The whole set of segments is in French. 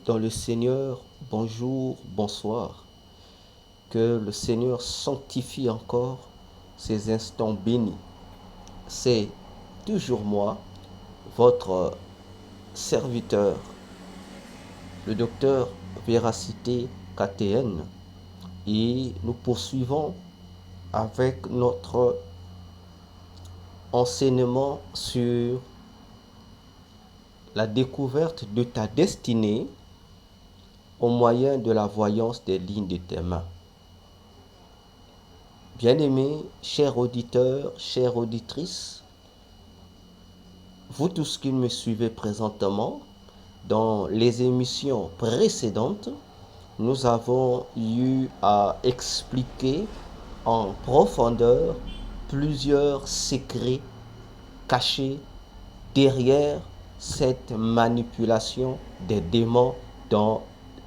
dans le Seigneur, bonjour, bonsoir. Que le Seigneur sanctifie encore ces instants bénis. C'est toujours moi, votre serviteur, le docteur Véracité KTN. Et nous poursuivons avec notre enseignement sur la découverte de ta destinée au moyen de la voyance des lignes de tes mains. Bien-aimés, chers auditeurs, chères auditrices, vous tous qui me suivez présentement, dans les émissions précédentes, nous avons eu à expliquer en profondeur plusieurs secrets cachés derrière cette manipulation des démons dans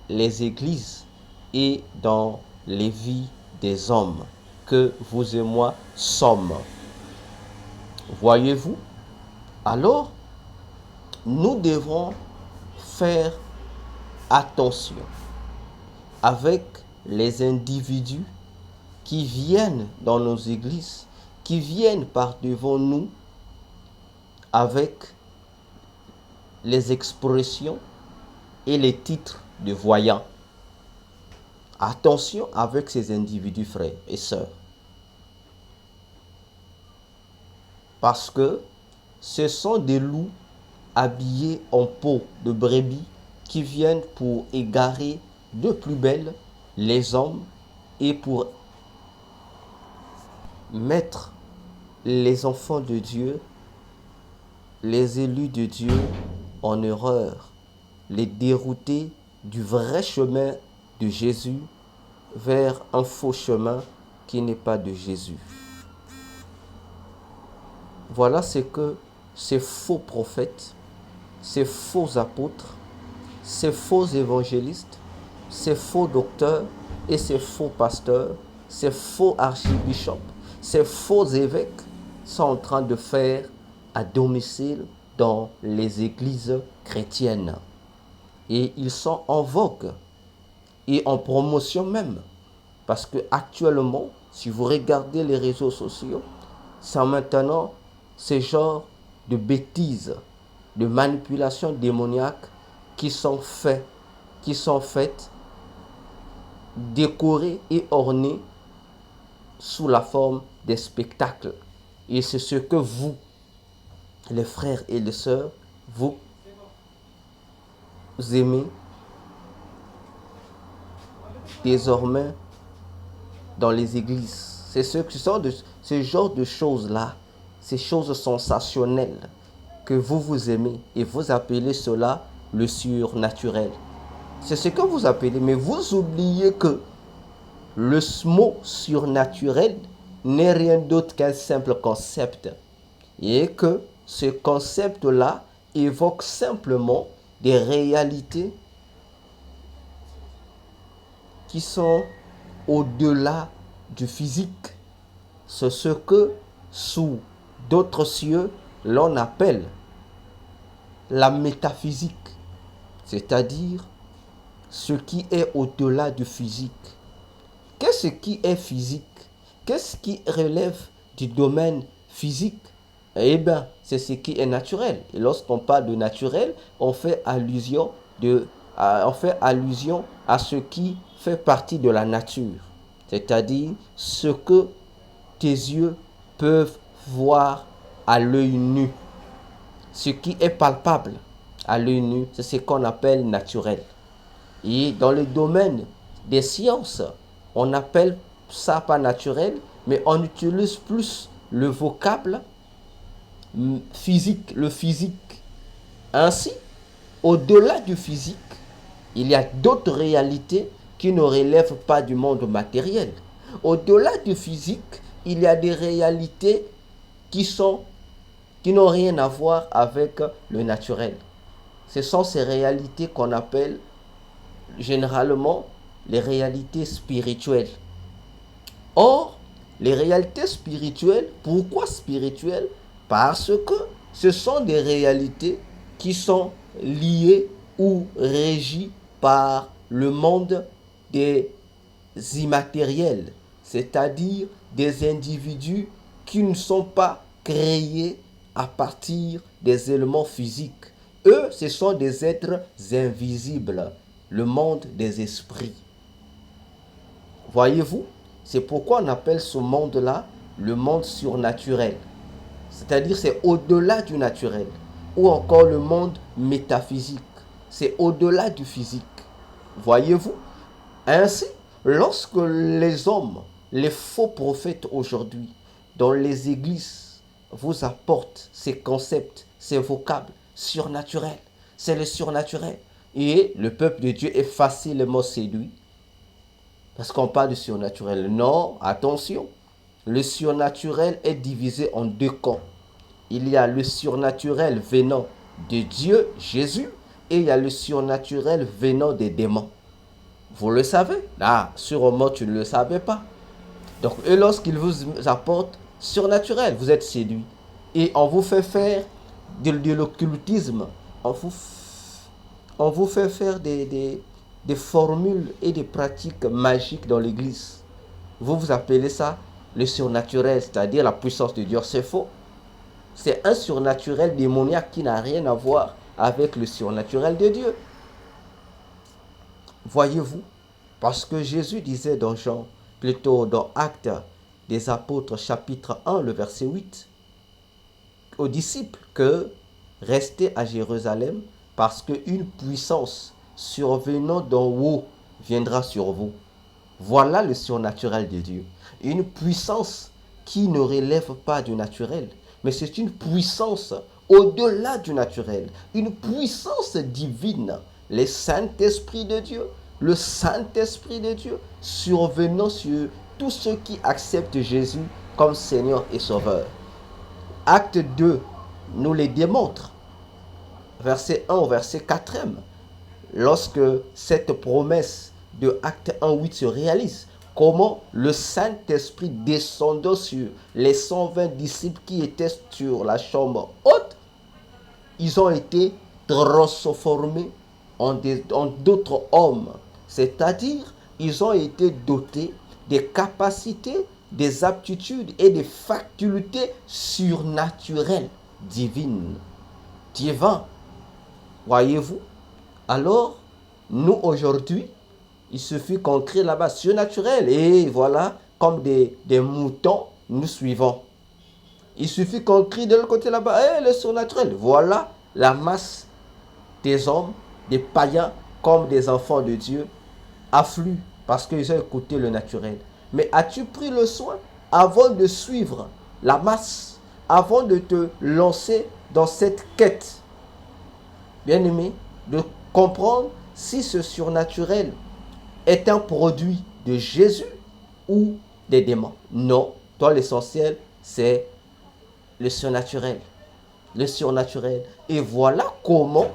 les églises et dans les vies des hommes que vous et moi sommes. Voyez-vous? Alors, nous devons faire attention avec les individus qui viennent dans nos églises, qui viennent par devant nous avec les expressions et les titres de voyants. Attention avec ces individus, frères et sœurs. Parce que ce sont des loups habillés en peau de brebis qui viennent pour égarer de plus belle les hommes et pour mettre les enfants de Dieu, les élus de Dieu en erreur, les dérouter du vrai chemin de Jésus vers un faux chemin qui n'est pas de Jésus. Voilà ce que ces faux prophètes, ces faux apôtres, ces faux évangélistes, ces faux docteurs et ces faux pasteurs, ces faux archibishops, ces faux évêques sont en train de faire à domicile dans les églises chrétiennes. Et ils sont en vogue et en promotion même. Parce que actuellement, si vous regardez les réseaux sociaux, c'est maintenant ce genre de bêtises, de manipulations démoniaques qui sont faites, décorées et ornées sous la forme des spectacles. Et c'est ce que vous, les frères et les sœurs, vous aimez désormais dans les églises. C'est ce genre de choses-là, ces choses sensationnelles que vous aimez et vous appelez cela le surnaturel. C'est ce que vous appelez, mais vous oubliez que le mot surnaturel n'est rien d'autre qu'un simple concept et que ce concept-là évoque simplement des réalités qui sont au-delà du physique. C'est ce que, sous d'autres cieux, l'on appelle la métaphysique, c'est-à-dire ce qui est au-delà du physique. Qu'est-ce qui est physique? Qu'est-ce qui relève du domaine physique? Eh bien, c'est ce qui est naturel. Et lorsqu'on parle de naturel, on fait allusion à ce qui fait partie de la nature. C'est-à-dire ce que tes yeux peuvent voir à l'œil nu. Ce qui est palpable à l'œil nu, c'est ce qu'on appelle naturel. Et dans le domaine des sciences, on appelle ça pas naturel, mais on utilise plus le vocable physique, le physique. Ainsi, au-delà du physique, il y a d'autres réalités qui ne relèvent pas du monde matériel. Au-delà du physique, il y a des réalités qui n'ont rien à voir avec le naturel. Ce sont ces réalités qu'on appelle généralement les réalités spirituelles. Or, les réalités spirituelles, pourquoi spirituelles? Parce que ce sont des réalités qui sont liées ou régies par le monde des immatériels, c'est-à-dire des individus qui ne sont pas créés à partir des éléments physiques. Eux, ce sont des êtres invisibles, le monde des esprits. Voyez-vous, c'est pourquoi on appelle ce monde-là le monde surnaturel. C'est-à-dire c'est au-delà du naturel. Ou encore le monde métaphysique. C'est au-delà du physique. Voyez-vous? Ainsi, lorsque les hommes, les faux prophètes aujourd'hui, dans les églises, vous apportent ces concepts, ces vocables surnaturels, c'est le surnaturel. Et le peuple de Dieu est facilement séduit. Parce qu'on parle du surnaturel. Non, attention. Le surnaturel est divisé en deux camps. Il y a le surnaturel venant de Dieu, Jésus, et il y a le surnaturel venant des démons. Vous le savez? Là, sûrement tu ne le savais pas. Donc, eux, lorsqu'ils vous apportent surnaturel, vous êtes séduits. Et on vous fait faire de l'occultisme. On vous fait faire des formules et des pratiques magiques dans l'église. Vous appelez ça le surnaturel, c'est-à-dire la puissance de Dieu. C'est faux. C'est un surnaturel démoniaque qui n'a rien à voir avec le surnaturel de Dieu. Voyez-vous, parce que Jésus disait dans Jean, plutôt dans Actes des Apôtres chapitre 1, le verset 8, aux disciples que restez à Jérusalem parce qu'une puissance survenant d'en haut viendra sur vous. Voilà le surnaturel de Dieu. Une puissance qui ne relève pas du naturel, mais c'est une puissance au-delà du naturel, une puissance divine, le Saint-Esprit de Dieu, le Saint-Esprit de Dieu survenant sur tous ceux qui acceptent Jésus comme Seigneur et Sauveur. Acte 2 nous les démontre, verset 1 au verset 4, lorsque cette promesse de Acte 1:8 se réalise. Comment le Saint-Esprit descendant sur les 120 disciples qui étaient sur la chambre haute, ils ont été transformés en d'autres hommes. C'est-à-dire, ils ont été dotés des capacités, des aptitudes et des facultés surnaturelles, divines. Voyez-vous? Alors, nous aujourd'hui, il suffit qu'on crée là-bas surnaturel et voilà, comme des moutons, nous suivons. Il suffit qu'on crie de l'autre côté là-bas, le surnaturel. Voilà la masse des hommes, des païens, comme des enfants de Dieu, affluent parce qu'ils ont écouté le naturel. Mais as-tu pris le soin, avant de suivre la masse, avant de te lancer dans cette quête, bien-aimé, de comprendre si ce surnaturel est un produit de Jésus ou des démons? Non, toi l'essentiel, c'est le surnaturel. Le surnaturel. Et voilà comment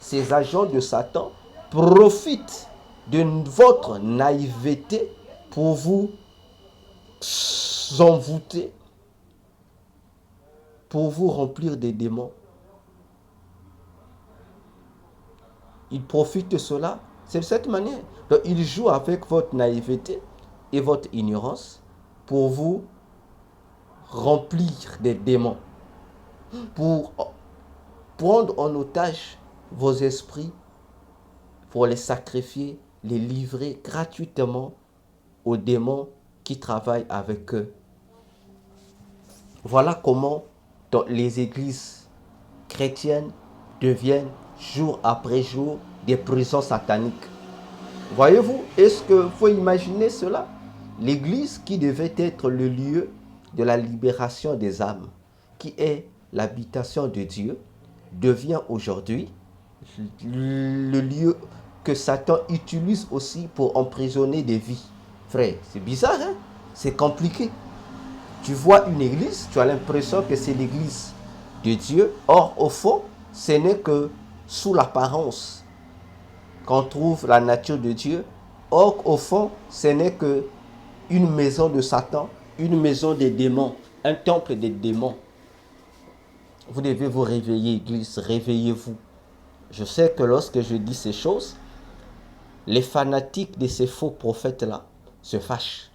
ces agents de Satan profitent de votre naïveté pour vous envoûter, pour vous remplir des démons. Ils profitent de cela. C'est de cette manière. Donc, ils jouent avec votre naïveté et votre ignorance pour vous remplir des démons, pour prendre en otage vos esprits, pour les sacrifier, les livrer gratuitement aux démons qui travaillent avec eux. Voilà comment les églises chrétiennes deviennent jour après jour des prisons sataniques. Voyez-vous, est-ce que faut imaginer cela? L'église qui devait être le lieu de la libération des âmes, qui est l'habitation de Dieu, devient aujourd'hui le lieu que Satan utilise aussi pour emprisonner des vies. Frère, c'est bizarre, hein? C'est compliqué. Tu vois une église, tu as l'impression que c'est l'église de Dieu. Or, au fond, ce n'est que sous l'apparence qu'on trouve la nature de Dieu. Or, au fond, ce n'est que une maison de Satan, une maison des démons, un temple des démons. Vous devez vous réveiller, église, réveillez-vous. Je sais que lorsque je dis ces choses, les fanatiques de ces faux prophètes-là se fâchent.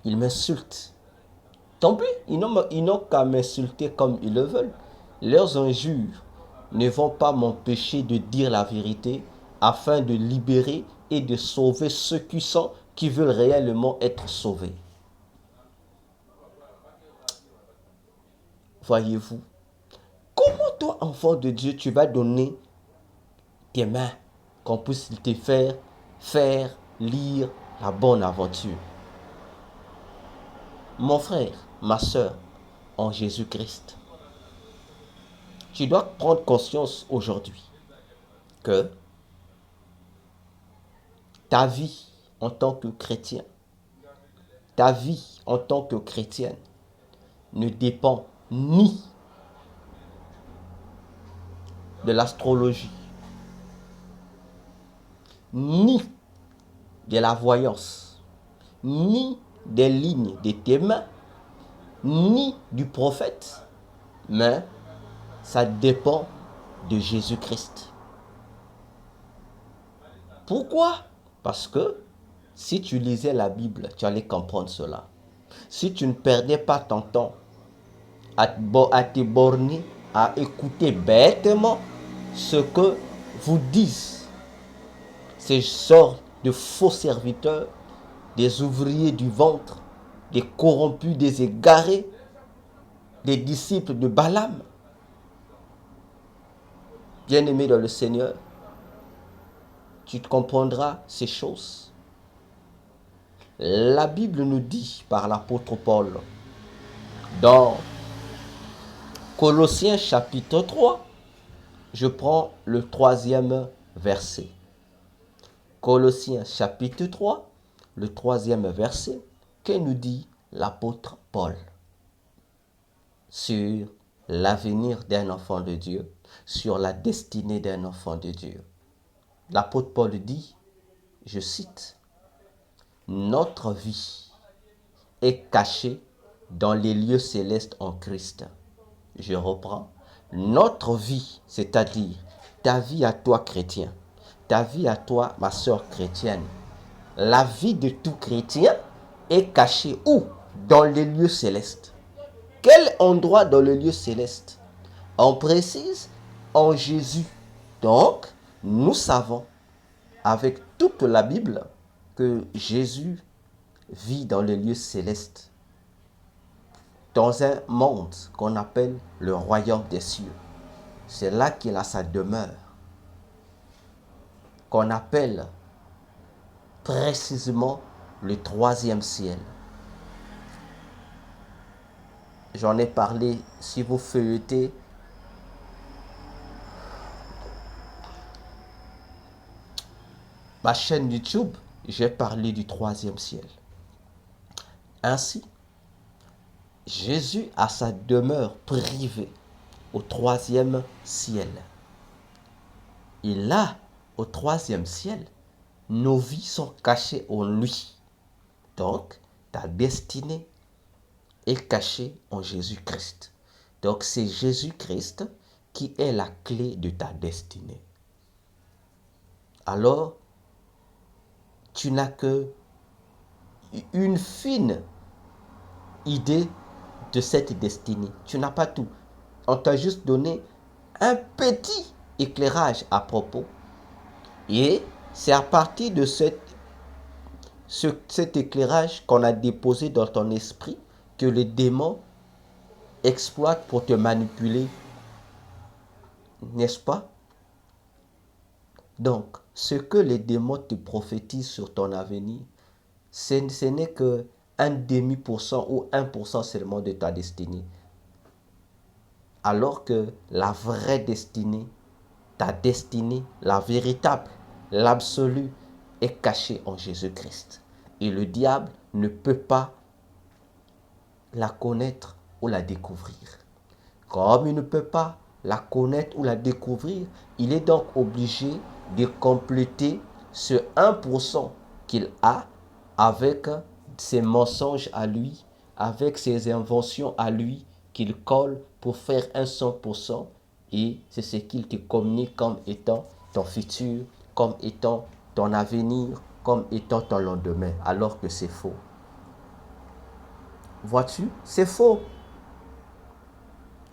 Ils m'insultent. Tant pis, ils n'ont qu'à m'insulter comme ils le veulent. Leurs injures ne vont pas m'empêcher de dire la vérité afin de libérer et de sauver ceux qui veulent réellement être sauvés. Voyez-vous, comment toi, enfant de Dieu, tu vas donner tes mains qu'on puisse te faire lire la bonne aventure? Mon frère, ma soeur, en Jésus-Christ, tu dois prendre conscience aujourd'hui que ta vie en tant que chrétien, ta vie en tant que chrétienne ne dépend ni de l'astrologie, ni de la voyance, ni des lignes de tes mains, ni du prophète, mais ça dépend de Jésus-Christ. Pourquoi? Parce que si tu lisais la Bible, tu allais comprendre cela. Si tu ne perdais pas ton temps à te borner, à écouter bêtement ce que vous disent ces sortes de faux serviteurs, des ouvriers du ventre, des corrompus, des égarés, des disciples de Balaam. Bien-aimé dans le Seigneur, tu comprendras ces choses. La Bible nous dit par l'apôtre Paul dans Colossiens chapitre 3, je prends le 3e verset. Colossiens chapitre 3, le 3e verset, que nous dit l'apôtre Paul sur l'avenir d'un enfant de Dieu, sur la destinée d'un enfant de Dieu. L'apôtre Paul dit, je cite, « Notre vie est cachée dans les lieux célestes en Christ. » Je reprends. Notre vie, c'est-à-dire ta vie à toi chrétien, ta vie à toi ma soeur chrétienne, la vie de tout chrétien est cachée où? Dans les lieux célestes. Quel endroit dans le lieu céleste? On précise en Jésus. Donc, nous savons avec toute la Bible que Jésus vit dans les lieux célestes, dans un monde qu'on appelle le royaume des cieux. C'est là qu'il a sa demeure, qu'on appelle précisément le 3e ciel. J'en ai parlé, si vous feuilletez ma chaîne YouTube, j'ai parlé du 3e ciel. Ainsi, Jésus a sa demeure privée au 3e ciel. Et là, au 3e ciel, nos vies sont cachées en lui. Donc, ta destinée est cachée en Jésus-Christ. Donc, c'est Jésus-Christ qui est la clé de ta destinée. Alors, tu n'as que une fine idée de cette destinée. Tu n'as pas tout. On t'a juste donné un petit éclairage à propos. Et c'est à partir de cet éclairage qu'on a déposé dans ton esprit que les démons exploitent pour te manipuler. N'est-ce pas? Donc, ce que les démons te prophétisent sur ton avenir, ce n'est que 0,5% ou 1% seulement de ta destinée. Alors que la vraie destinée, ta destinée, la véritable, l'absolu, est cachée en Jésus-Christ. Et le diable ne peut pas la connaître ou la découvrir. Comme il ne peut pas la connaître ou la découvrir, il est donc obligé de compléter ce 1% qu'il a avec ses mensonges à lui, avec ses inventions à lui, qu'il colle pour faire un 100%, et c'est ce qu'il te communique comme étant ton futur, comme étant ton avenir comme étant ton lendemain, alors que c'est faux. Vois-tu, c'est faux.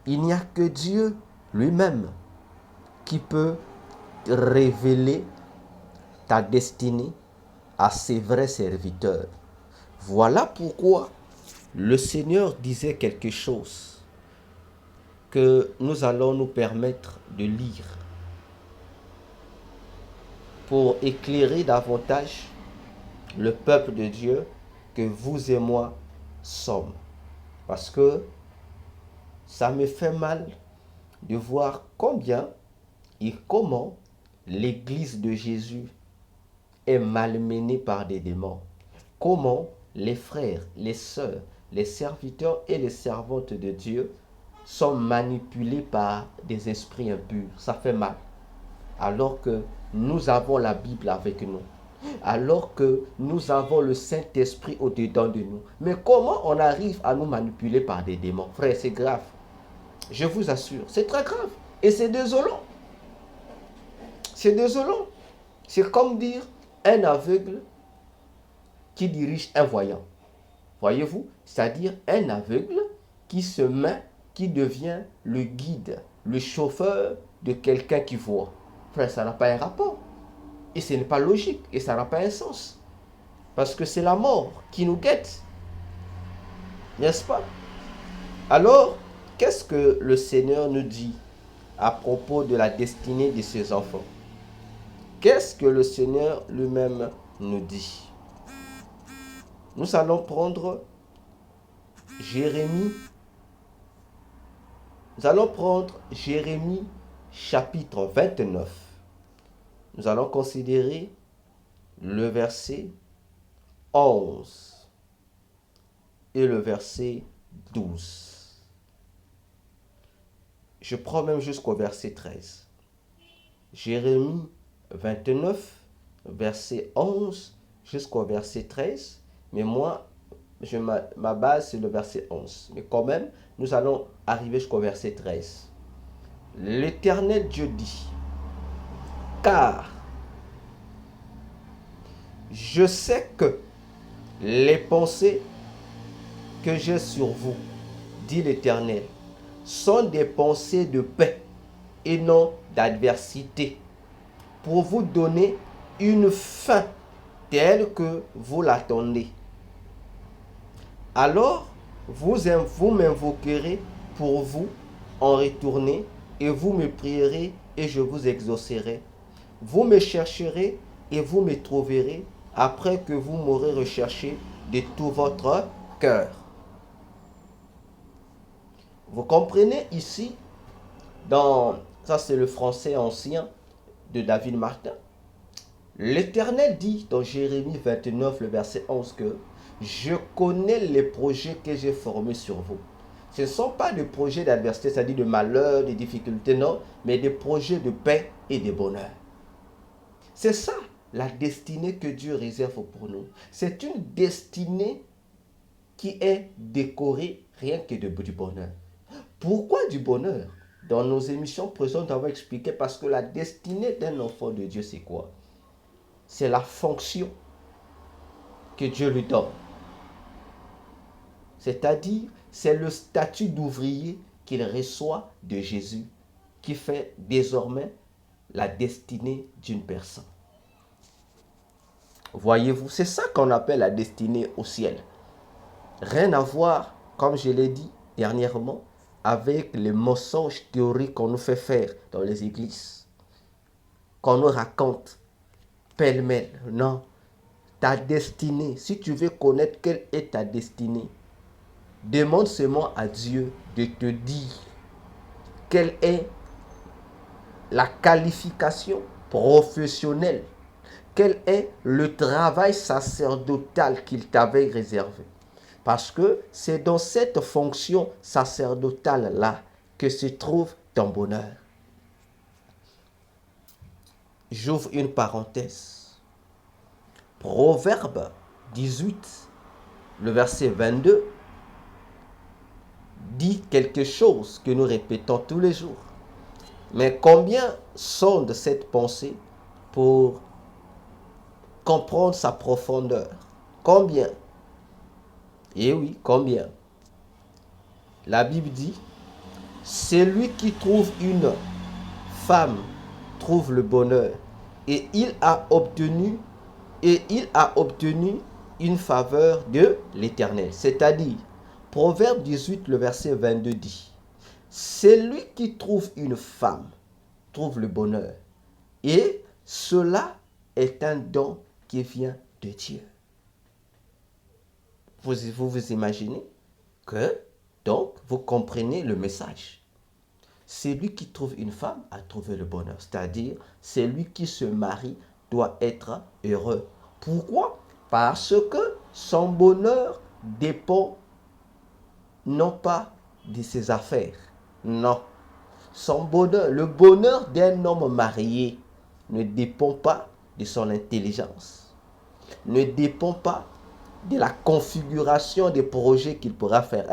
Il n'y a que Dieu lui-même qui peut révéler ta destinée à ses vrais serviteurs. Voilà pourquoi le Seigneur disait quelque chose que nous allons nous permettre de lire pour éclairer davantage le peuple de Dieu que vous et moi sommes. Parce que ça me fait mal de voir combien et comment l'Église de Jésus est malmenée par des démons. Comment les frères, les sœurs, les serviteurs et les servantes de Dieu sont manipulés par des esprits impurs. Ça fait mal. Alors que nous avons la Bible avec nous. Alors que nous avons le Saint-Esprit au-dedans de nous. Mais comment on arrive à nous manipuler par des démons? Frère, c'est grave. Je vous assure, c'est très grave. Et c'est désolant. C'est désolant. C'est comme dire un aveugle qui dirige un voyant. Voyez-vous? C'est-à-dire un aveugle qui se met, qui devient le guide, le chauffeur de quelqu'un qui voit. Frère, ça n'a pas un rapport. Et ce n'est pas logique. Et ça n'a pas un sens. Parce que c'est la mort qui nous guette. N'est-ce pas? Alors, qu'est-ce que le Seigneur nous dit à propos de la destinée de ses enfants? Qu'est-ce que le Seigneur lui-même nous dit? Nous allons prendre Jérémie. Nous allons prendre Jérémie chapitre 29. Nous allons considérer le verset 11 et le verset 12. Je prends même jusqu'au verset 13. Jérémie 29, verset 11 jusqu'au verset 13. Mais moi, ma base, c'est le verset 11. Mais quand même, nous allons arriver jusqu'au verset 13. L'Éternel Dieu dit, car je sais que les pensées que j'ai sur vous, dit l'Éternel, sont des pensées de paix et non d'adversité, pour vous donner une fin telle que vous l'attendez. Alors, vous m'invoquerez pour vous en retourner, et vous me prierez et je vous exaucerai. Vous me chercherez et vous me trouverez après que vous m'aurez recherché de tout votre cœur. Vous comprenez ici, ça c'est le français ancien de David Martin. L'Éternel dit dans Jérémie 29, le verset 11 que je connais les projets que j'ai formés sur vous. Ce ne sont pas des projets d'adversité, c'est-à-dire de malheur, de difficultés, non, mais des projets de paix et de bonheur. C'est ça la destinée que Dieu réserve pour nous. C'est une destinée qui est décorée rien que du bonheur. Pourquoi du bonheur? Dans nos émissions précédentes, nous avons expliqué parce que la destinée d'un enfant de Dieu, c'est quoi? C'est la fonction que Dieu lui donne. C'est-à-dire, c'est le statut d'ouvrier qu'il reçoit de Jésus qui fait désormais la destinée d'une personne. Voyez-vous, c'est ça qu'on appelle la destinée au ciel. Rien à voir, comme je l'ai dit dernièrement, avec les mensonges théoriques qu'on nous fait faire dans les églises, qu'on nous raconte pêle-mêle. Non, ta destinée, si tu veux connaître quelle est ta destinée, demande seulement à Dieu de te dire quelle est la qualification professionnelle, quel est le travail sacerdotal qu'il t'avait réservé. Parce que c'est dans cette fonction sacerdotale-là que se trouve ton bonheur. J'ouvre une parenthèse. Proverbe 18, le verset 22, dit quelque chose que nous répétons tous les jours. Mais combien sonde cette pensée pour comprendre sa profondeur. Combien? Eh oui, combien? La Bible dit, celui qui trouve une femme trouve le bonheur et il a obtenu une faveur de l'Éternel. C'est-à-dire, Proverbe 18, le verset 22 dit, celui qui trouve une femme trouve le bonheur et cela est un don qui vient de Dieu. Vous imaginez que, donc, vous comprenez le message. Celui qui trouve une femme a trouvé le bonheur. C'est-à-dire, celui qui se marie doit être heureux. Pourquoi? Parce que son bonheur dépend non pas de ses affaires. Non. Son bonheur, le bonheur d'un homme marié ne dépend pas de son intelligence. Ne dépend pas de la configuration des projets qu'il pourra faire.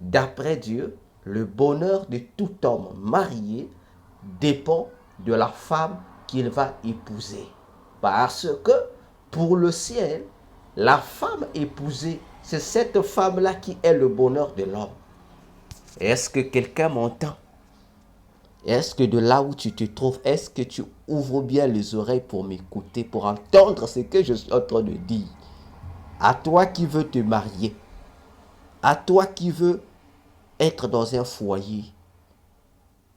D'après Dieu, le bonheur de tout homme marié dépend de la femme qu'il va épouser. Parce que pour le ciel, la femme épousée, c'est cette femme-là qui est le bonheur de l'homme. Est-ce que quelqu'un m'entend? Est-ce que de là où tu te trouves, est-ce que tu ouvres bien les oreilles pour m'écouter, pour entendre ce que je suis en train de dire? À toi qui veux te marier, à toi qui veux être dans un foyer,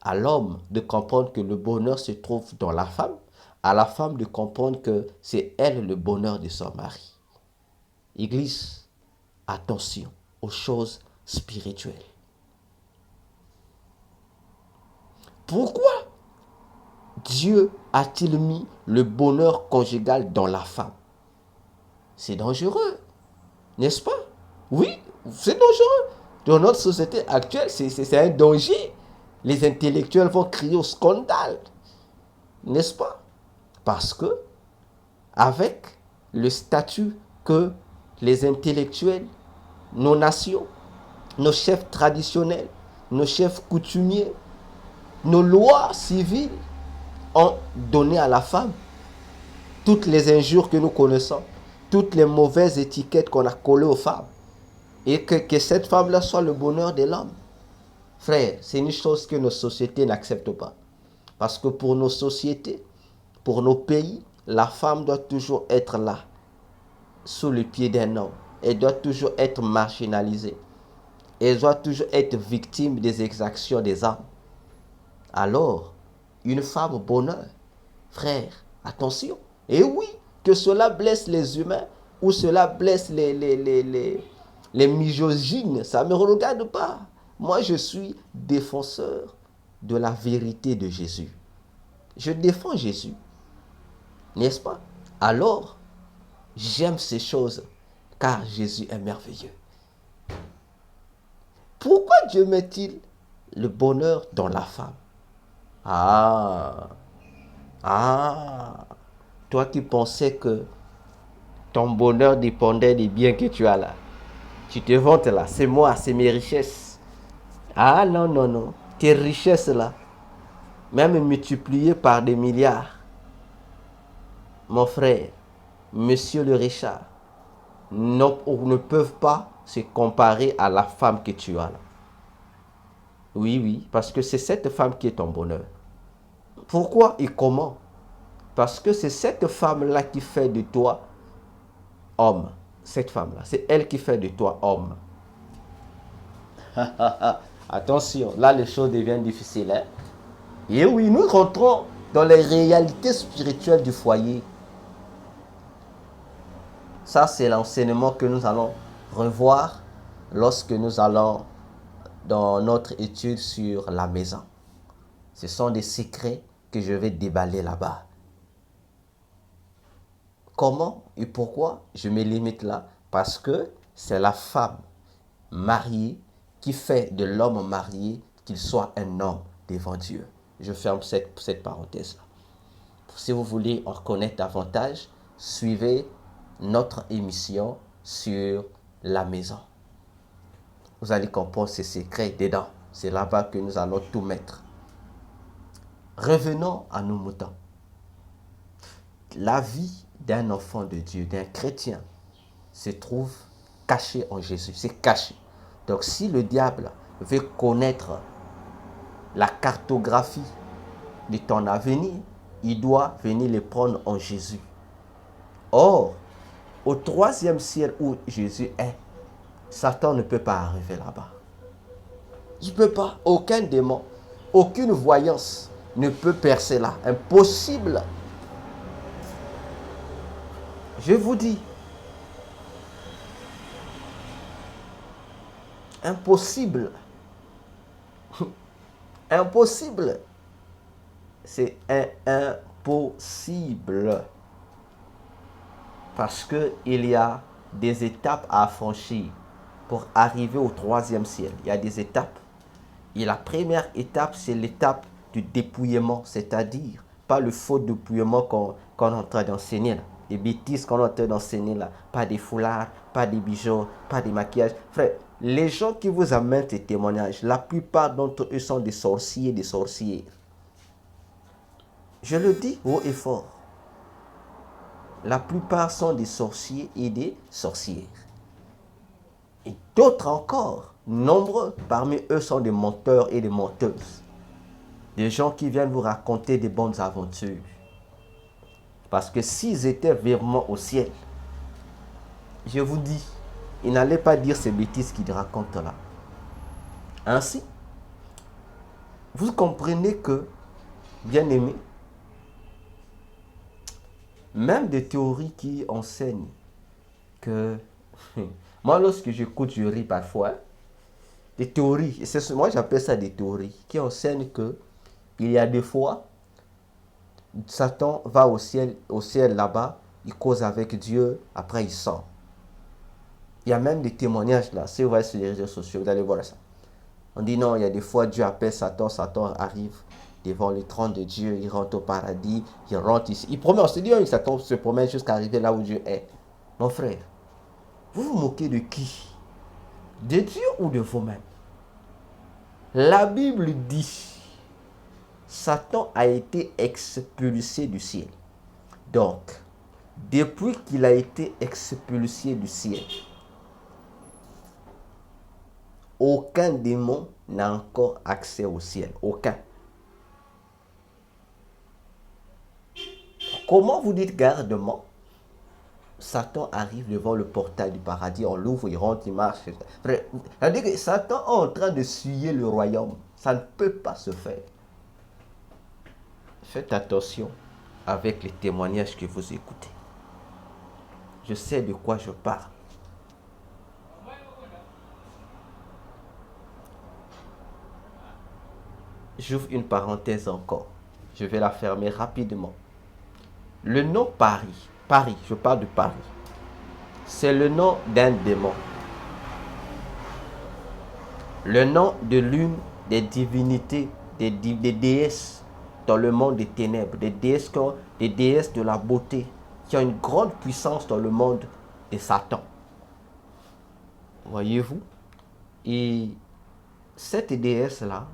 à l'homme de comprendre que le bonheur se trouve dans la femme, à la femme de comprendre que c'est elle le bonheur de son mari. Église, attention aux choses spirituelles. Pourquoi Dieu a-t-il mis le bonheur conjugal dans la femme? C'est dangereux, n'est-ce pas? Oui, c'est dangereux. Dans notre société actuelle, c'est un danger. Les intellectuels vont crier au scandale, n'est-ce pas? Parce que, avec le statut que les intellectuels, nos nations, nos chefs traditionnels, nos chefs coutumiers, nos lois civiles ont donné à la femme, toutes les injures que nous connaissons, toutes les mauvaises étiquettes qu'on a collées aux femmes, et que cette femme-là soit le bonheur de l'homme. Frère, c'est une chose que nos sociétés n'acceptent pas. Parce que pour nos sociétés, pour nos pays, la femme doit toujours être là, sous le pied d'un homme. Elle doit toujours être marginalisée. Elle doit toujours être victime des exactions des hommes. Alors, une femme bonheur, frère, attention. Et oui, que cela blesse les humains ou cela blesse les misogynes, ça ne me regarde pas. Moi, je suis défenseur de la vérité de Jésus. Je défends Jésus, n'est-ce pas? Alors, j'aime ces choses, car Jésus est merveilleux. Pourquoi Dieu met-il le bonheur dans la femme? Toi qui pensais que ton bonheur dépendait des biens que tu as là. Tu te vantes là, c'est moi, c'est mes richesses. Ah non, non, non. Tes richesses là, même multipliées par des milliards. Mon frère, monsieur le Richard, ne peuvent pas se comparer à la femme que tu as là. Oui, oui, parce que c'est cette femme qui est ton bonheur. Pourquoi et comment? Parce que c'est cette femme-là qui fait de toi homme. Cette femme-là, c'est elle qui fait de toi homme. Attention, là les choses deviennent difficiles. Hein? Et oui, nous rentrons dans les réalités spirituelles du foyer. Ça, c'est l'enseignement que nous allons revoir lorsque nous allons dans notre étude sur la maison. Ce sont des secrets que je vais déballer là-bas. Comment et pourquoi je me limite là? Parce que c'est la femme mariée qui fait de l'homme marié qu'il soit un homme devant Dieu. Je ferme cette parenthèse-là. Si vous voulez en connaître davantage, suivez notre émission sur la maison. Vous allez comprendre ces secrets dedans. C'est là-bas que nous allons tout mettre. Revenons à nos moutons. La vie d'un enfant de Dieu, d'un chrétien, se trouve cachée en Jésus. C'est caché. Donc si le diable veut connaître la cartographie de ton avenir, il doit venir le prendre en Jésus. Or, au troisième ciel où Jésus est, Satan ne peut pas arriver là-bas. Il ne peut pas. Aucun démon, aucune voyance ne peut percer là. Impossible. Je vous dis, impossible. Impossible. C'est impossible. Parce qu'il y a des étapes à franchir pour arriver au troisième ciel. Il y a des étapes. Et la première étape, c'est l'étape du dépouillement, c'est-à-dire pas le faux dépouillement qu'on est en train d'enseigner là. Les bêtises qu'on est en train d'enseigner là. Pas des foulards, pas des bijoux, pas des maquillages. Frère, les gens qui vous amènent ces témoignages, la plupart d'entre eux sont des sorciers, des sorcières. Je le dis haut et fort. La plupart sont des sorciers et des sorcières. Et d'autres encore, nombreux parmi eux sont des menteurs et des menteuses. Des gens qui viennent vous raconter des bonnes aventures. Parce que s'ils étaient vraiment au ciel, je vous dis, ils n'allaient pas dire ces bêtises qu'ils racontent là. Ainsi, vous comprenez que, bien aimé, même des théories qui enseignent que... Moi, lorsque j'écoute, je ris parfois. Des théories, moi j'appelle ça des théories, qui enseignent que il y a des fois, Satan va au ciel là-bas, il cause avec Dieu, après il sort. Il y a même des témoignages là, si vous voyez sur les réseaux sociaux, vous allez voir ça. On dit non, il y a des fois Dieu appelle Satan, Satan arrive devant le trône de Dieu, il rentre au paradis, il rentre ici. Il promet, on se dit, oui, Satan se promène jusqu'à arriver là où Dieu est. Mon frère, vous vous moquez de qui? De Dieu ou de vous-même? La Bible dit, Satan a été expulsé du ciel. Donc, depuis qu'il a été expulsé du ciel, aucun démon n'a encore accès au ciel. Aucun. Comment vous dites gardement? Satan arrive devant le portail du paradis, on l'ouvre, il rentre, il marche. C'est-à-dire que Satan est en train de suyer le royaume. Ça ne peut pas se faire. Faites attention avec les témoignages que vous écoutez. Je sais de quoi je parle. J'ouvre une parenthèse encore. Je vais la fermer rapidement. Le nom Paris, je parle de Paris, c'est le nom d'un démon. Le nom de l'une des divinités, des déesses dans le monde des ténèbres, des déesses de la beauté, qui ont une grande puissance dans le monde de Satan. Voyez-vous? Et cette déesse-là,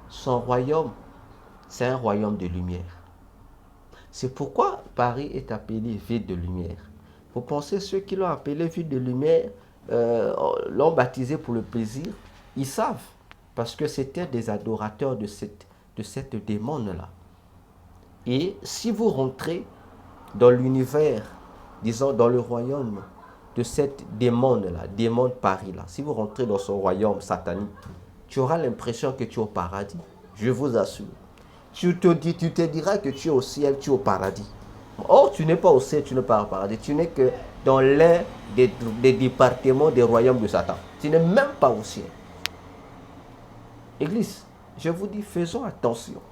son royaume, c'est un royaume de lumière. C'est pourquoi Paris est appelé ville de lumière. Vous pensez ceux qui l'ont appelé ville de lumière, l'ont baptisé pour le plaisir? Ils savent, parce que c'était des adorateurs de cette démon-là. Et si vous rentrez dans l'univers, disons dans le royaume de cette démon-là, démon Paris-là, si vous rentrez dans son royaume satanique, tu auras l'impression que tu es au paradis. Je vous assure. Tu te diras que tu es au ciel, tu es au paradis. Or, tu n'es pas au ciel, tu n'es pas au paradis. Tu n'es que dans l'un des départements des royaumes de Satan. Tu n'es même pas au ciel. Église, je vous dis, faisons attention.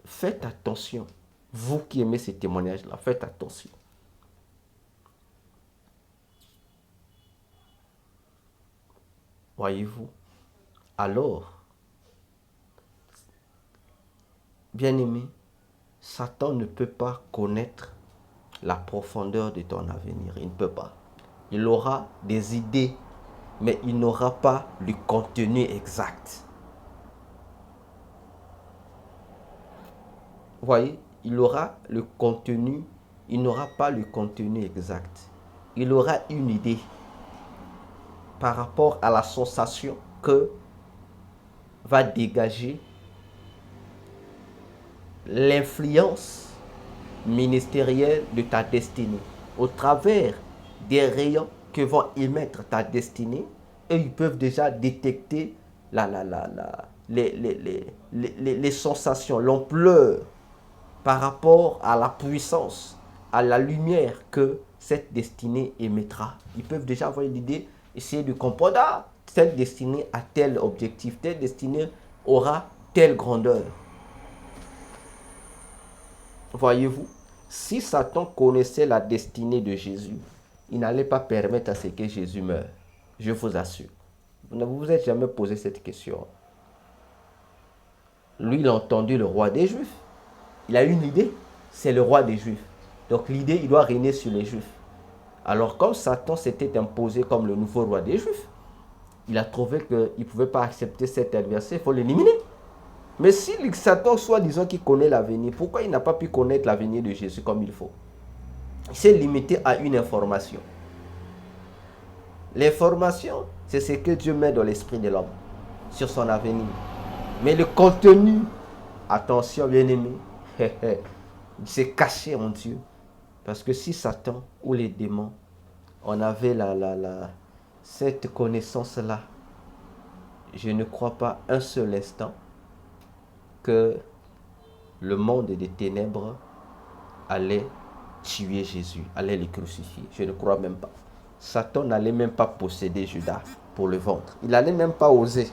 Faites attention. Vous qui aimez ces témoignages-là, faites attention. Voyez-vous? Alors, bien-aimé, Satan ne peut pas connaître la profondeur de ton avenir. Il ne peut pas. Il aura des idées, mais il n'aura pas le contenu exact. voyez, il aura le contenu, il n'aura pas le contenu exact. Il aura une idée par rapport à la sensation que va dégager l'influence ministérielle de ta destinée. Au travers des rayons que vont émettre ta destinée, et ils peuvent déjà détecter les sensations, l'ampleur par rapport à la puissance, à la lumière que cette destinée émettra. Ils peuvent déjà avoir une idée, essayer de comprendre, ah, cette destinée a tel objectif, telle destinée aura telle grandeur. Voyez-vous, si Satan connaissait la destinée de Jésus, il n'allait pas permettre à ce que Jésus meure. Je vous assure. Vous ne vous êtes jamais posé cette question. Lui, il a entendu le roi des Juifs. Il a une idée, c'est le roi des Juifs. Donc l'idée, il doit régner sur les Juifs. Alors comme Satan s'était imposé comme le nouveau roi des Juifs, il a trouvé qu'il ne pouvait pas accepter cet adversaire, il faut l'éliminer. Mais si Satan, soi-disant qu'il connaît l'avenir, pourquoi il n'a pas pu connaître l'avenir de Jésus comme il faut? Il s'est limité à une information. L'information, c'est ce que Dieu met dans l'esprit de l'homme, sur son avenir. Mais le contenu, attention bien-aimé, il s'est caché en Dieu. Parce que si Satan ou les démons, on avait cette connaissance-là, je ne crois pas un seul instant que le monde des ténèbres allait tuer Jésus, allait le crucifier. Je ne crois même pas. Satan n'allait même pas posséder Judas pour le vendre. Il n'allait même pas oser.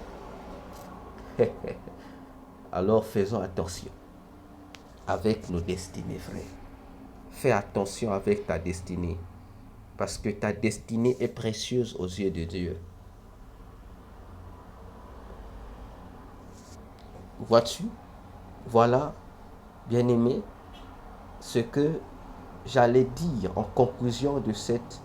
Alors faisons attention avec nos destinées, frères. Fais attention avec ta destinée. Parce que ta destinée est précieuse aux yeux de Dieu. Vois-tu? Voilà, bien-aimé, ce que j'allais dire en conclusion de cette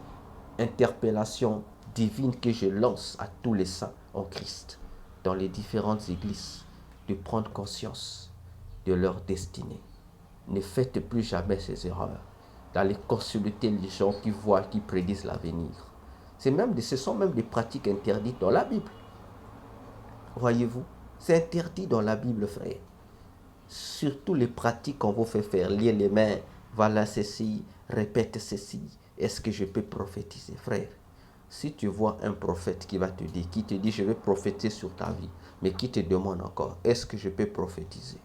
interpellation divine que je lance à tous les saints en Christ, dans les différentes églises, de prendre conscience de leur destinée. Ne faites plus jamais ces erreurs, d'aller consulter les gens qui voient, qui prédisent l'avenir. Ce sont même des pratiques interdites dans la Bible. Voyez-vous, c'est interdit dans la Bible, frère. Surtout les pratiques qu'on vous fait faire, lier les mains, voilà ceci, répète ceci. Est-ce que je peux prophétiser, frère? Si tu vois un prophète qui va te dire, qui te dit je vais prophétiser sur ta vie, mais qui te demande encore, est-ce que je peux prophétiser?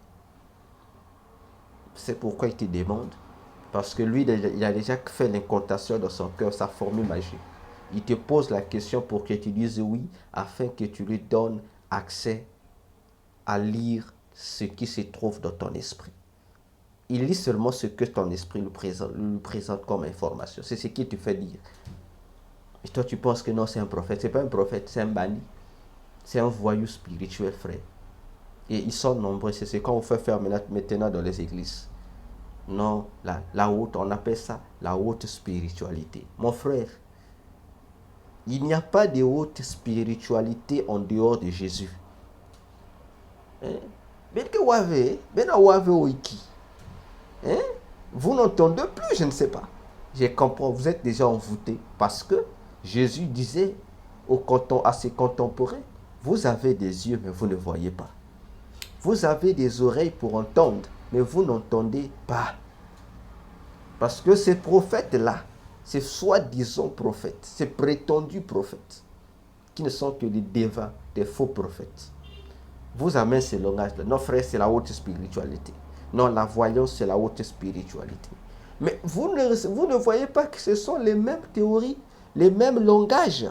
C'est pourquoi il te demande, parce que lui, il a déjà fait l'incantation dans son cœur, sa formule magique. Il te pose la question pour que tu dises oui, afin que tu lui donnes accès à lire ce qui se trouve dans ton esprit. Il lit seulement ce que ton esprit lui présente comme information. C'est ce qui te fait dire. Et toi, tu penses que non, c'est un prophète. C'est pas un prophète, c'est un banni. C'est un voyou spirituel, frère. Et ils sont nombreux. C'est ce qu'on fait faire maintenant dans les églises. Non, la haute, on appelle ça la haute spiritualité. Mon frère, il n'y a pas de haute spiritualité en dehors de Jésus. Vous n'entendez plus, je ne sais pas. Je comprends, vous êtes déjà envoûtés parce que Jésus disait à ses contemporains, vous avez des yeux mais vous ne voyez pas. Vous avez des oreilles pour entendre mais vous n'entendez pas. Parce que ces prophètes-là, ces soi-disant prophètes, ces prétendus prophètes, qui ne sont que des devins, des faux prophètes, vous amènent ce langage-là. Non, frère, c'est la haute spiritualité. Non, la voyance, c'est la haute spiritualité. Mais vous ne voyez pas que ce sont les mêmes théories, les mêmes langages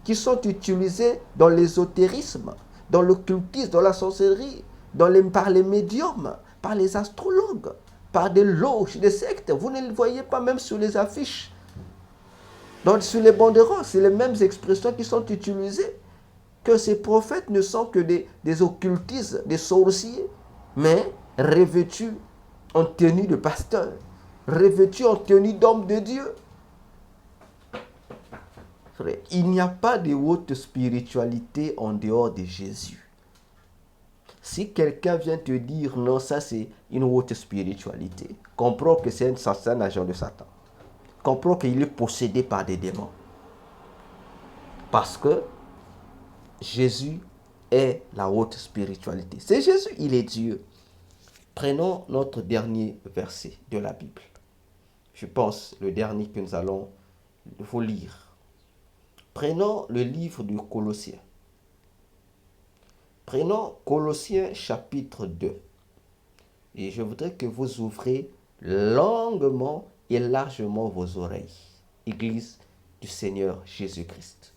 qui sont utilisés dans l'ésotérisme, dans l'occultisme, dans la sorcellerie, par les médiums, par les astrologues, par des loges, des sectes. Vous ne les voyez pas même sur les affiches. Donc, sur les banderoles, c'est les mêmes expressions qui sont utilisées. Que ces prophètes ne sont que des occultistes, des sorciers, mais revêtus en tenue de pasteur, revêtus en tenue d'homme de Dieu. Frère, il n'y a pas de haute spiritualité en dehors de Jésus. Si quelqu'un vient te dire non, ça c'est une haute spiritualité, comprends que c'est un agent de Satan. Comprends qu'il est possédé par des démons. Parce que Jésus est la haute spiritualité. C'est Jésus, il est Dieu. Prenons notre dernier verset de la Bible. Je pense le dernier que nous allons vous lire. Prenons le livre de Colossiens. Prenons Colossiens chapitre 2. Et je voudrais que vous ouvrez longuement et largement vos oreilles. Église du Seigneur Jésus-Christ.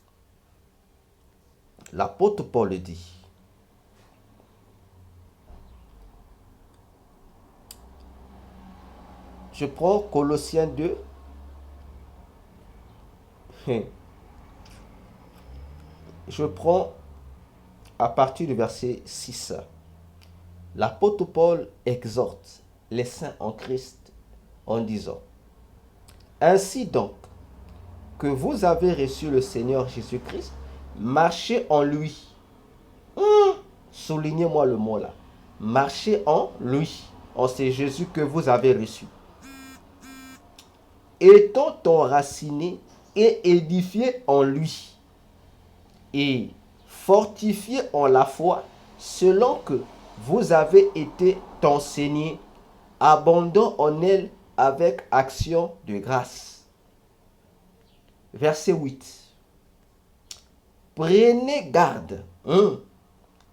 L'apôtre Paul dit, je prends Colossiens 2. Je prends à partir du verset 6. L'apôtre Paul exhorte les saints en Christ en disant, ainsi donc, que vous avez reçu le Seigneur Jésus-Christ, marchez en lui. Soulignez-moi le mot là. Marchez en lui. C'est Jésus que vous avez reçu. Étant enracinés et édifiés en lui. Et fortifiés en la foi, selon que vous avez été enseignés, abondant en elle avec action de grâce. Verset 8. Prenez garde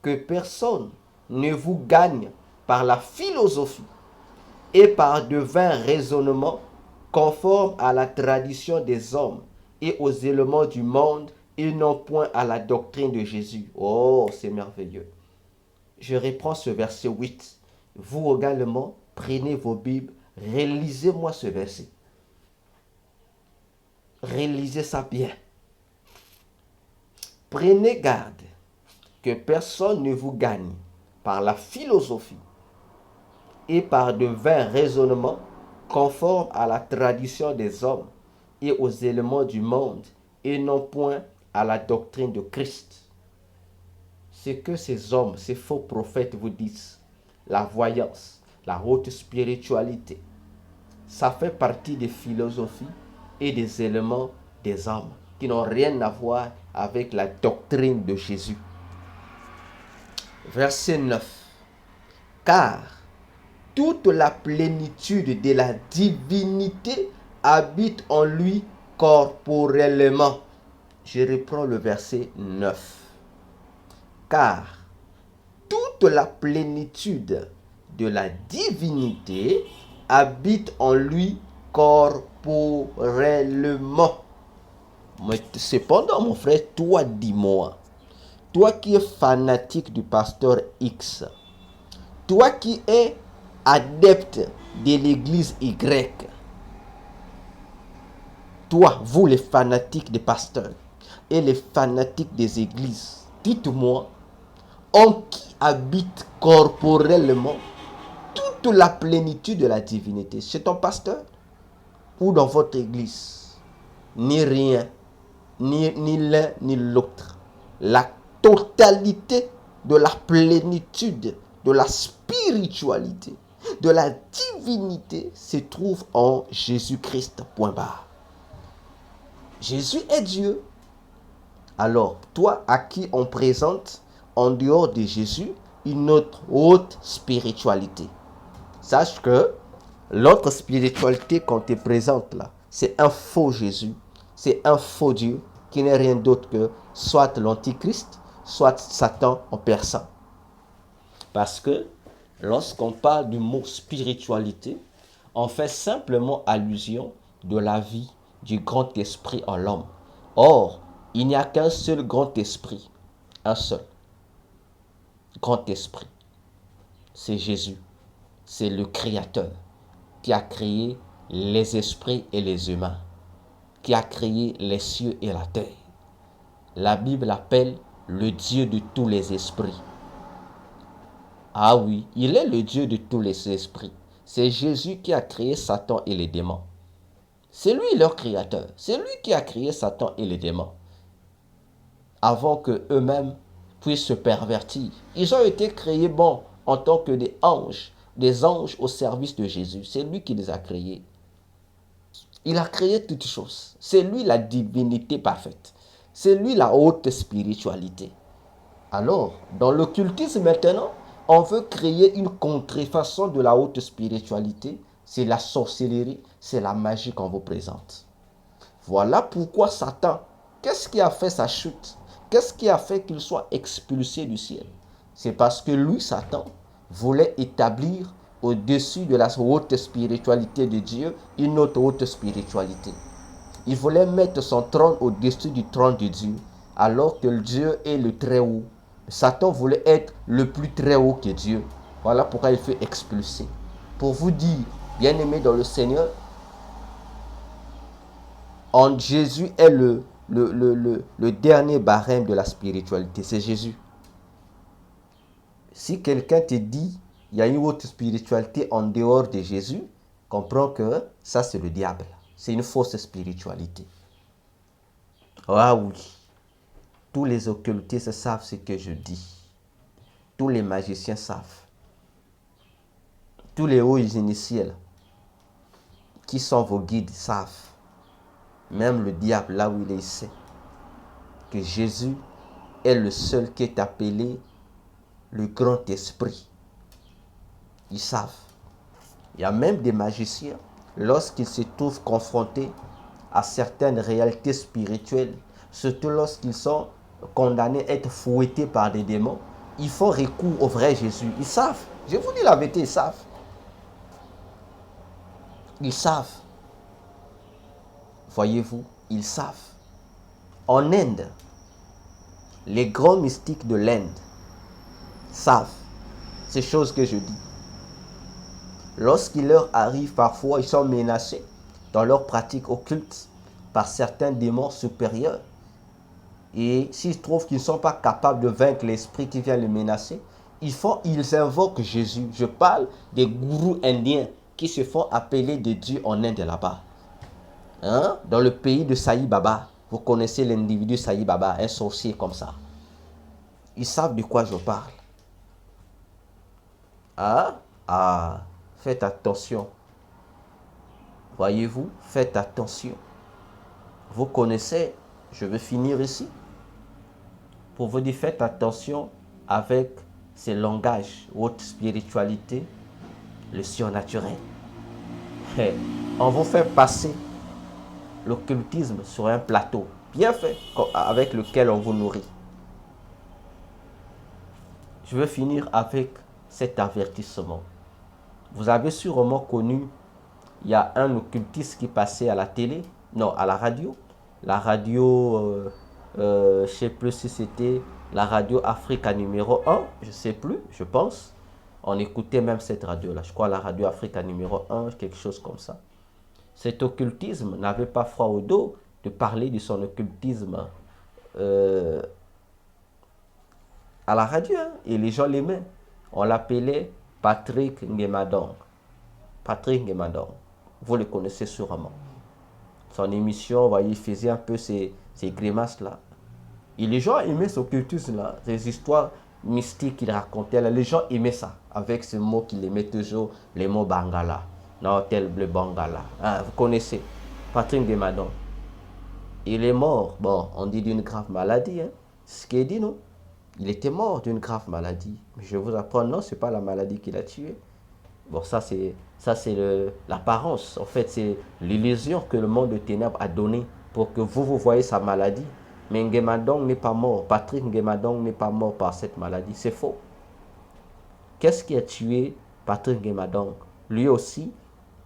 que personne ne vous gagne par la philosophie et par de vains raisonnements conformes à la tradition des hommes et aux éléments du monde et non point à la doctrine de Jésus. Oh, c'est merveilleux. Je reprends ce verset 8. Vous également, prenez vos Bibles, relisez-moi ce verset. Relisez ça bien. Prenez garde que personne ne vous gagne par la philosophie et par de vains raisonnements conformes à la tradition des hommes et aux éléments du monde et non point à la doctrine de Christ. Ce que ces hommes, ces faux prophètes vous disent, la voyance, la haute spiritualité, ça fait partie des philosophies et des éléments des hommes qui n'ont rien à voir avec la doctrine de Jésus. Verset 9. Car toute la plénitude de la divinité habite en lui corporellement. Je reprends le verset 9. Car toute la plénitude de la divinité habite en lui corporellement. Mais cependant, mon frère, toi, dis-moi, toi qui es fanatique du pasteur X, toi qui es adepte de l'église Y, toi, vous les fanatiques des pasteurs et les fanatiques des églises, dites-moi, en qui habite corporellement toute la plénitude de la divinité? Chez ton pasteur ou dans votre église? Ni rien, ni l'un ni l'autre. La totalité de la plénitude, de la spiritualité, de la divinité se trouve en Jésus-Christ. Point barre. Jésus est Dieu. Alors, toi à qui on présente en dehors de Jésus une autre haute spiritualité, sache que l'autre spiritualité qu'on te présente là, c'est un faux Jésus, c'est un faux Dieu qui n'est rien d'autre que soit l'Antichrist, soit Satan en persan. Parce que lorsqu'on parle du mot spiritualité, on fait simplement allusion de la vie du grand esprit en l'homme. Or, il n'y a qu'un seul grand esprit, un seul grand esprit. C'est Jésus, c'est le Créateur qui a créé les esprits et les humains, qui a créé les cieux et la terre. La Bible l'appelle le Dieu de tous les esprits. Ah oui, il est le Dieu de tous les esprits. C'est Jésus qui a créé Satan et les démons. C'est lui leur créateur. C'est lui qui a créé Satan et les démons. Avant que eux-mêmes puissent se pervertir. Ils ont été créés, bon, en tant que des anges au service de Jésus. C'est lui qui les a créés. Il a créé toutes choses. C'est lui la divinité parfaite. C'est lui la haute spiritualité. Alors, dans l'occultisme maintenant, on veut créer une contrefaçon de la haute spiritualité. C'est la sorcellerie, c'est la magie qu'on vous présente. Voilà pourquoi Satan, qu'est-ce qui a fait sa chute? Qu'est-ce qui a fait qu'il soit expulsé du ciel? C'est parce que lui, Satan, voulait établir au-dessus de la haute spiritualité de Dieu une autre haute spiritualité. Il voulait mettre son trône au-dessus du trône de Dieu, alors que Dieu est le très haut. Satan voulait être le plus très haut que Dieu. Voilà pourquoi il fut expulsé. Pour vous dire, bien-aimés dans le Seigneur, Jésus est le dernier barème de la spiritualité. C'est Jésus. Si quelqu'un te dit il y a une autre spiritualité en dehors de Jésus, comprends que ça c'est le diable. C'est une fausse spiritualité. Ah oui, tous les occultistes savent ce que je dis. Tous les magiciens savent. Tous les hauts initiés qui sont vos guides savent. Même le diable, là où il est, il sait que Jésus est le seul qui est appelé le grand esprit. Ils savent. Il y a même des magiciens, lorsqu'ils se trouvent confrontés à certaines réalités spirituelles, surtout lorsqu'ils sont condamnés à être fouettés par des démons, ils font recours au vrai Jésus. Ils savent. Je vous dis la vérité, ils savent. Ils savent. Voyez-vous, ils savent. En Inde, les grands mystiques de l'Inde savent ces choses que je dis. Lorsqu'il leur arrive parfois, ils sont menacés dans leur pratique occulte par certains démons supérieurs. Et s'ils trouvent qu'ils ne sont pas capables de vaincre l'esprit qui vient les menacer, ils invoquent Jésus. Je parle des gourous indiens qui se font appeler des dieux en Inde là-bas. Dans le pays de Sai Baba, vous connaissez l'individu Sai Baba, un sorcier comme ça. Ils savent de quoi je parle. Faites attention. Voyez-vous, faites attention. Vous connaissez, je vais finir ici, pour vous dire, faites attention avec ces langages, votre spiritualité, le surnaturel. On vous fait passer l'occultisme sur un plateau bien fait avec lequel on vous nourrit. Je vais finir avec cet avertissement. Vous avez sûrement connu, il y a un occultiste qui passait à la télé, non, à la radio. La radio, je ne sais plus si c'était la radio Africa numéro 1, je ne sais plus, je pense. On écoutait même cette radio-là, je crois la radio Africa numéro 1, quelque chose comme ça. Cet occultisme n'avait pas froid au dos de parler de son occultisme à la radio, et les gens l'aimaient. On l'appelait Patrick Ngemadong. Patrick Ngemadong, vous le connaissez sûrement. Son émission, vous voyez, il faisait un peu ces grimaces-là. Et les gens aimaient ce occultisme-là, ces histoires mystiques qu'il racontait. Là. Les gens aimaient ça, avec ce mot qu'il aimait toujours, les mots Bangala. Non, tel le Bangala. Vous connaissez, Patrick Ngemadong. Il est mort, bon, on dit d'une grave maladie, c'est ce qu'il dit, non? Il était mort d'une grave maladie. Mais je vous apprends, non, ce n'est pas la maladie qui l'a tué. Bon, ça c'est l'apparence. En fait, c'est l'illusion que le monde de ténèbres a donnée pour que vous voyez sa maladie. Mais Ngemadong n'est pas mort. Patrick Ngemadong n'est pas mort par cette maladie. C'est faux. Qu'est-ce qui a tué Patrick Ngemadong? Lui aussi,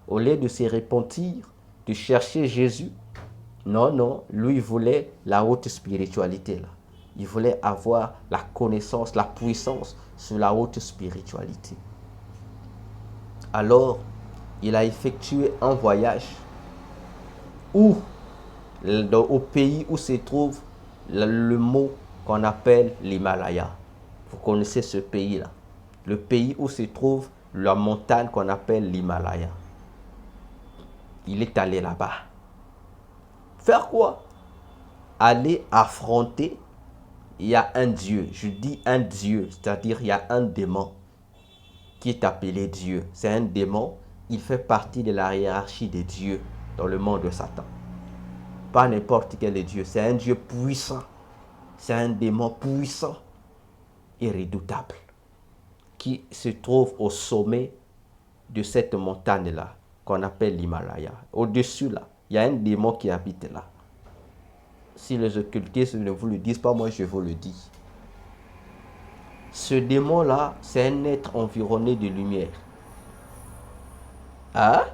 au lieu de se repentir, de chercher Jésus, non, lui voulait la haute spiritualité là. Il voulait avoir la connaissance, la puissance sur la haute spiritualité. Alors, il a effectué un voyage au pays où se trouve le mot qu'on appelle l'Himalaya. Vous connaissez ce pays-là. Le pays où se trouve la montagne qu'on appelle l'Himalaya. Il est allé là-bas. Faire quoi? Aller affronter il y a un Dieu. Je dis un Dieu, c'est-à-dire il y a un démon qui est appelé Dieu. C'est un démon, il fait partie de la hiérarchie des dieux dans le monde de Satan. Pas n'importe quel Dieu, c'est un Dieu puissant. C'est un démon puissant et redoutable qui se trouve au sommet de cette montagne-là qu'on appelle l'Himalaya. Au-dessus là, il y a un démon qui habite là. Si les occultistes ne vous le disent pas, moi je vous le dis. Ce démon-là, c'est un être environné de lumière. Ah,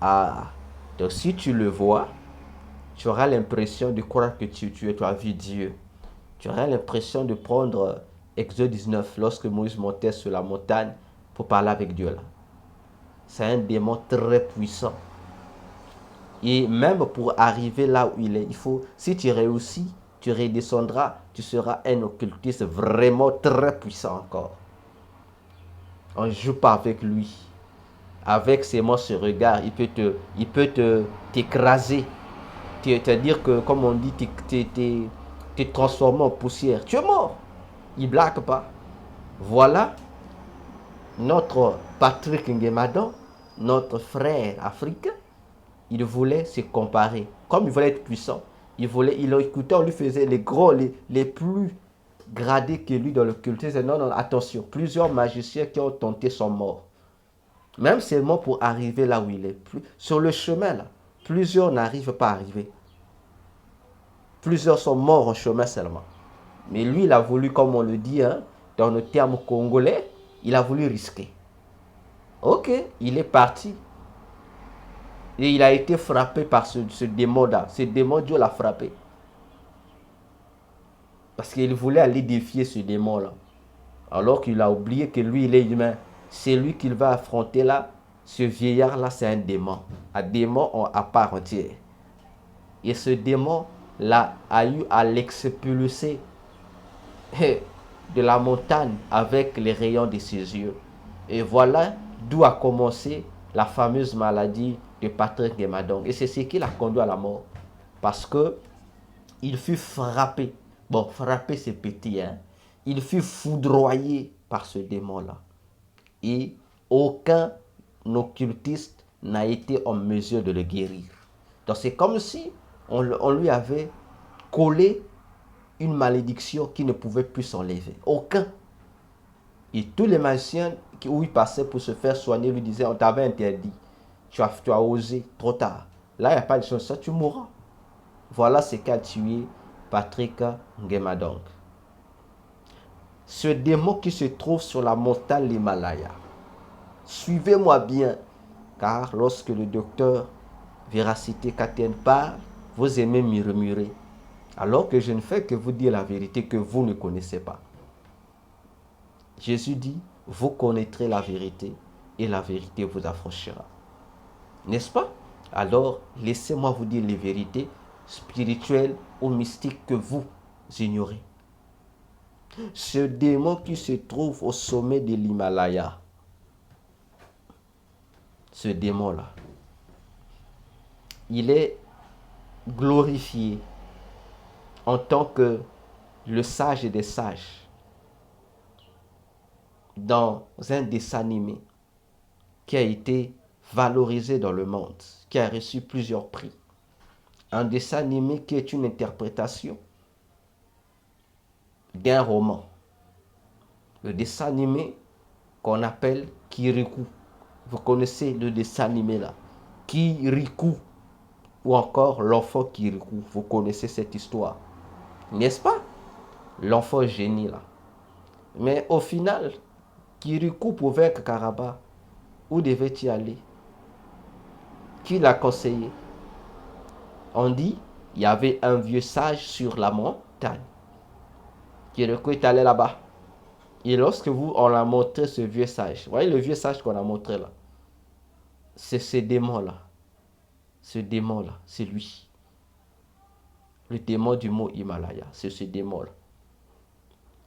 ah. Donc si tu le vois, tu auras l'impression de croire que tu as vu Dieu. Tu auras l'impression de prendre Exode 19 lorsque Moïse montait sur la montagne pour parler avec Dieu là. C'est un démon très puissant. Et même pour arriver là où il est, il faut, si tu réussis, tu redescendras, tu seras un occultiste vraiment très puissant encore. On ne joue pas avec lui. Avec ses mots, ce regard, il peut t'écraser. C'est-à-dire que, comme on dit, te transformer en poussière. Tu es mort. Il ne blague pas. Voilà notre Patrick Nguemadon, notre frère africain. Il voulait se comparer. Comme il voulait être puissant, il écoutait, on lui faisait les gros, les plus gradés que lui dans le culte. Il disait non, non, attention, plusieurs magiciens qui ont tenté sont morts. Même seulement pour arriver là où il est. Sur le chemin, là, plusieurs n'arrivent pas à arriver. Plusieurs sont morts en chemin seulement. Mais lui, il a voulu, comme on le dit, hein, dans le terme congolais, il a voulu risquer. Ok, il est parti. Et il a été frappé par ce démon-là. Ce démon, Dieu l'a frappé. Parce qu'il voulait aller défier ce démon-là. Alors qu'il a oublié que lui, il est humain. C'est lui qu'il va affronter là. Ce vieillard-là, c'est un démon. Un démon à part entière. Et ce démon-là a eu à l'expulser de la montagne avec les rayons de ses yeux. Et voilà d'où a commencé la fameuse maladie de Patrick Nguemadon. Et c'est ce qui l'a conduit à la mort. Parce que il fut frappé. Bon, frappé c'est petit, hein. Il fut foudroyé par ce démon-là. Et aucun occultiste n'a été en mesure de le guérir. Donc c'est comme si on lui avait collé une malédiction qui ne pouvait plus s'enlever. Aucun. Et tous les magiciens où il passait pour se faire soigner lui disaient on t'avait interdit. Tu as osé, trop tard. Là, il n'y a pas de chance, ça tu mourras. Voilà ce qu'a tué Patrick Nguemadon. Ce démon qui se trouve sur la montagne l'Himalaya. Suivez-moi bien, car lorsque le docteur Véracité Katien parle, vous aimez murmurer. Alors que je ne fais que vous dire la vérité que vous ne connaissez pas. Jésus dit, vous connaîtrez la vérité et la vérité vous affranchira. N'est-ce pas? Alors, laissez-moi vous dire les vérités spirituelles ou mystiques que vous ignorez. Ce démon qui se trouve au sommet de l'Himalaya, ce démon-là, il est glorifié en tant que le sage des sages dans un dessin animé qui a été valorisé dans le monde, qui a reçu plusieurs prix. Un dessin animé qui est une interprétation d'un roman. Le dessin animé qu'on appelle Kirikou. Vous connaissez le dessin animé là. Kirikou. Ou encore l'enfant Kirikou. Vous connaissez cette histoire. N'est-ce pas? L'enfant génie là. Mais au final, Kirikou pour vaincre Karaba, où devait-il aller? Qui l'a conseillé? On dit, il y avait un vieux sage sur la montagne. Kirikou est allé là-bas. Et lorsque on a montré ce vieux sage, vous voyez le vieux sage qu'on a montré là, c'est ce démon-là. Ce démon-là, c'est lui. Le démon du mot Himalaya, c'est ce démon-là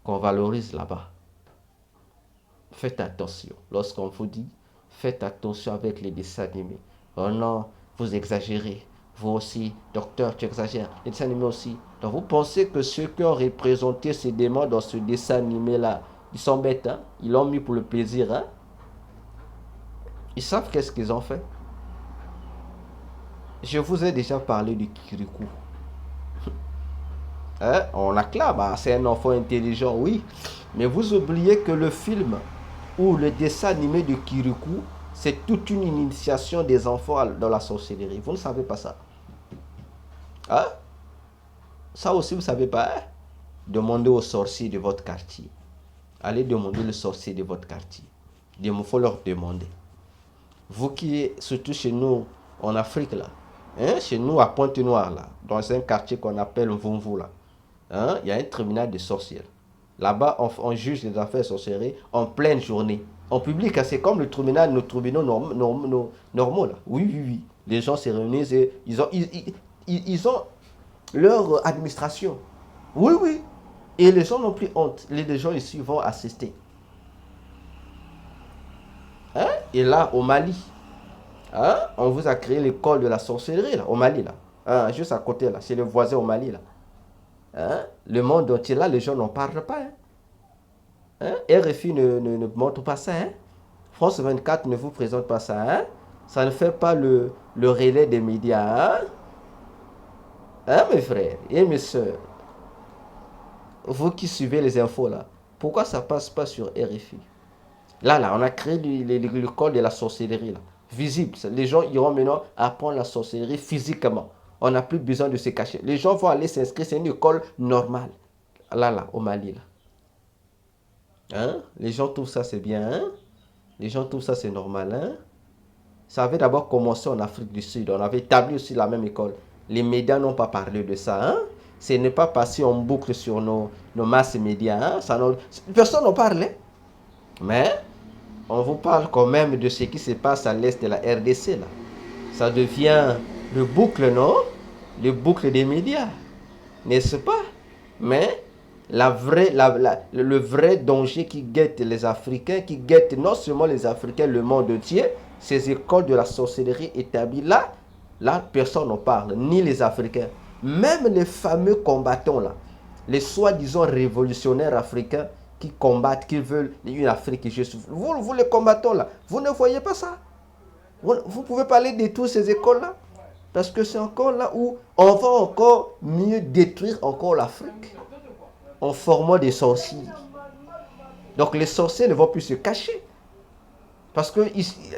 qu'on valorise là-bas. Faites attention. Lorsqu'on vous dit, faites attention avec les dessins animés. Oh non, vous exagérez. Vous aussi, docteur, tu exagères. Les dessins animés aussi. Donc vous pensez que ceux qui ont représenté ces démons dans ce dessin animé-là, ils sont bêtes, hein? Ils l'ont mis pour le plaisir, hein? Ils savent qu'est-ce qu'ils ont fait. Je vous ai déjà parlé du Kirikou. Hein? On acclame, hein? C'est un enfant intelligent, oui. Mais vous oubliez que le film ou le dessin animé de Kirikou, c'est toute une initiation des enfants dans la sorcellerie. Vous ne savez pas ça. Hein? Ça aussi, vous ne savez pas. Hein? Demandez aux sorciers de votre quartier. Allez demander le sorcier de votre quartier. Il faut leur demander. Vous qui, surtout chez nous, en Afrique, là, hein, chez nous à Pointe-Noire, là, dans un quartier qu'on appelle Mvumvu, là, hein, il y a un tribunal de sorcières. Là-bas, on juge les affaires sorcelleries en pleine journée. En public, hein, c'est comme le tribunal, nos tribunaux normaux, là. Oui, oui, oui. Les gens se réunissent et ils ont leur administration. Oui, oui. Et les gens n'ont plus honte. Les gens ici vont assister. Hein? Et là, au Mali, hein? On vous a créé l'école de la sorcellerie, là, au Mali, là. Hein? Juste à côté, là. C'est le voisin au Mali, là. Hein? Le monde entier, là, les gens n'en parlent pas. Hein? Hein? RFI ne montre pas ça. Hein? France 24 ne vous présente pas ça. Hein? Ça ne fait pas le relais des médias. Hein? Hein, mes frères et mes soeurs? Vous qui suivez les infos, là, pourquoi ça passe pas sur RFI? Là, on a créé l'école de la sorcellerie, là. Visible. Les gens iront maintenant apprendre la sorcellerie physiquement. On n'a plus besoin de se cacher. Les gens vont aller s'inscrire, c'est une école normale. Là, au Mali, là. Hein? Les gens trouvent ça, c'est bien, hein? Les gens trouvent ça, c'est normal, hein? Ça avait d'abord commencé en Afrique du Sud. On avait établi aussi la même école. Les médias n'ont pas parlé de ça, hein? Ce n'est pas passé en boucle sur nos masses médias, hein? Personne n'en parlait. Mais on vous parle quand même de ce qui se passe à l'est de la RDC, là. Ça devient le boucle, non? Le boucle des médias, n'est-ce pas? Mais le vrai danger qui guette les Africains, qui guette non seulement les Africains, le monde entier, ces écoles de la sorcellerie établies là, personne n'en parle, ni les Africains. Même les fameux combattants, là, les soi-disant révolutionnaires africains qui combattent, qui veulent une Afrique juste. Vous les combattants, là, vous ne voyez pas ça. Vous pouvez parler de toutes ces écoles-là. Parce que c'est encore là où on va encore mieux détruire encore l'Afrique en formant des sorciers. Donc les sorciers ne vont plus se cacher. Parce que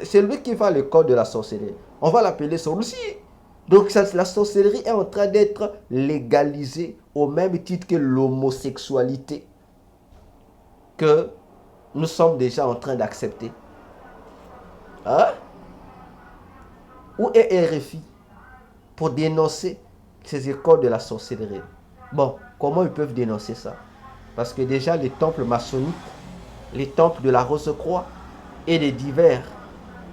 c'est lui qui va à l'école de la sorcellerie. On va l'appeler sorcier. Donc la sorcellerie est en train d'être légalisée au même titre que l'homosexualité. Que nous sommes déjà en train d'accepter. Hein? Où est RFI pour dénoncer ces écoles de la sorcellerie? Bon, comment ils peuvent dénoncer ça? Parce que déjà les temples maçonniques, les temples de la Rose-Croix et les diverses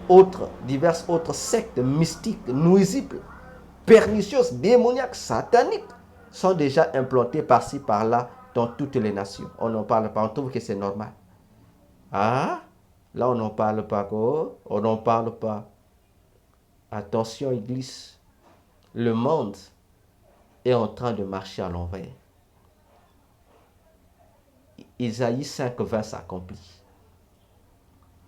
autres sectes mystiques, nuisibles, pernicieuses, démoniaques, sataniques, sont déjà implantés par-ci, par-là, dans toutes les nations. On n'en parle pas, on trouve que c'est normal. Ah, là on n'en parle pas, quoi. On n'en parle pas. Attention, Église, le monde est en train de marcher à l'envers. Isaïe 5:20 s'accomplit.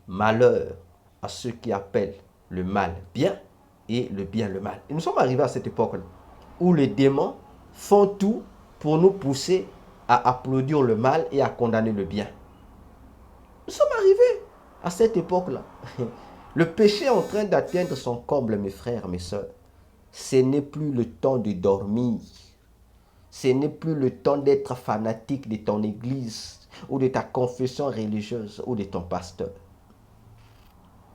Malheur à ceux qui appellent le mal bien et le bien le mal. Et nous sommes arrivés à cette époque-là où les démons font tout pour nous pousser à applaudir le mal et à condamner le bien. Nous sommes arrivés à cette époque-là. Le péché est en train d'atteindre son comble, mes frères, mes soeurs. Ce n'est plus le temps de dormir. Ce n'est plus le temps d'être fanatique de ton église ou de ta confession religieuse ou de ton pasteur.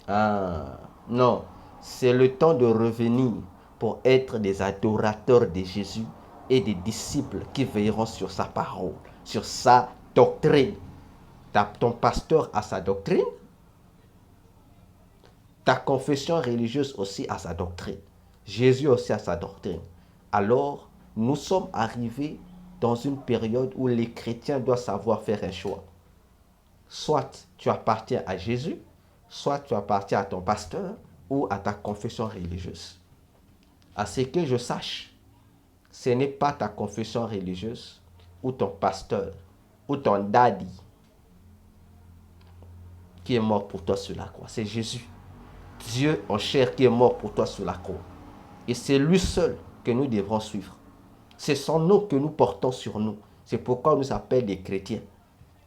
Ah, non, c'est le temps de revenir pour être des adorateurs de Jésus et des disciples qui veilleront sur sa parole, sur sa doctrine. Ton pasteur a sa doctrine, ta confession religieuse aussi a sa doctrine, Jésus aussi a sa doctrine. Alors, nous sommes arrivés dans une période où les chrétiens doivent savoir faire un choix. Soit tu appartiens à Jésus, soit tu appartiens à ton pasteur ou à ta confession religieuse. À ce que je sache, ce n'est pas ta confession religieuse ou ton pasteur ou ton daddy qui est mort pour toi sur la croix. C'est Jésus, Dieu en chair, qui est mort pour toi sur la croix. Et c'est lui seul que nous devrons suivre. C'est son nom que nous portons sur nous. C'est pourquoi on nous appelle des chrétiens.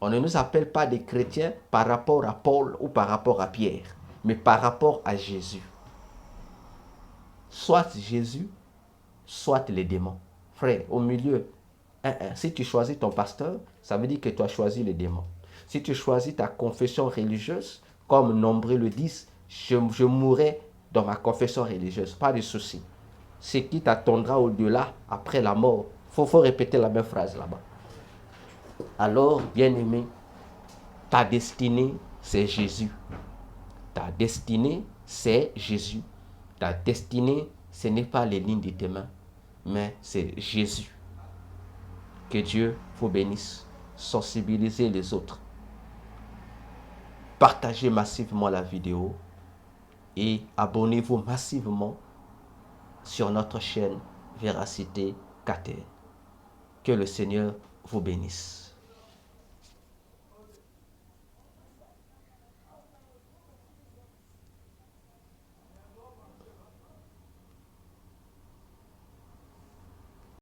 On ne nous appelle pas des chrétiens par rapport à Paul ou par rapport à Pierre, mais par rapport à Jésus. Soit Jésus, soit les démons. Frère, au milieu, si tu choisis ton pasteur, ça veut dire que tu as choisi les démons. Si tu choisis ta confession religieuse, comme nombreux le disent, je mourrai dans ma confession religieuse, pas de souci. Ce qui t'attendra au-delà, après la mort, faut répéter la même phrase là-bas. Alors, bien-aimé, ta destinée, c'est Jésus. Ta destinée, c'est Jésus. Ta destinée, ce n'est pas les lignes de tes mains, mais c'est Jésus. Que Dieu vous bénisse. Sensibilisez les autres. Partagez massivement la vidéo et abonnez-vous massivement sur notre chaîne Véracité KTN. Que le Seigneur vous bénisse.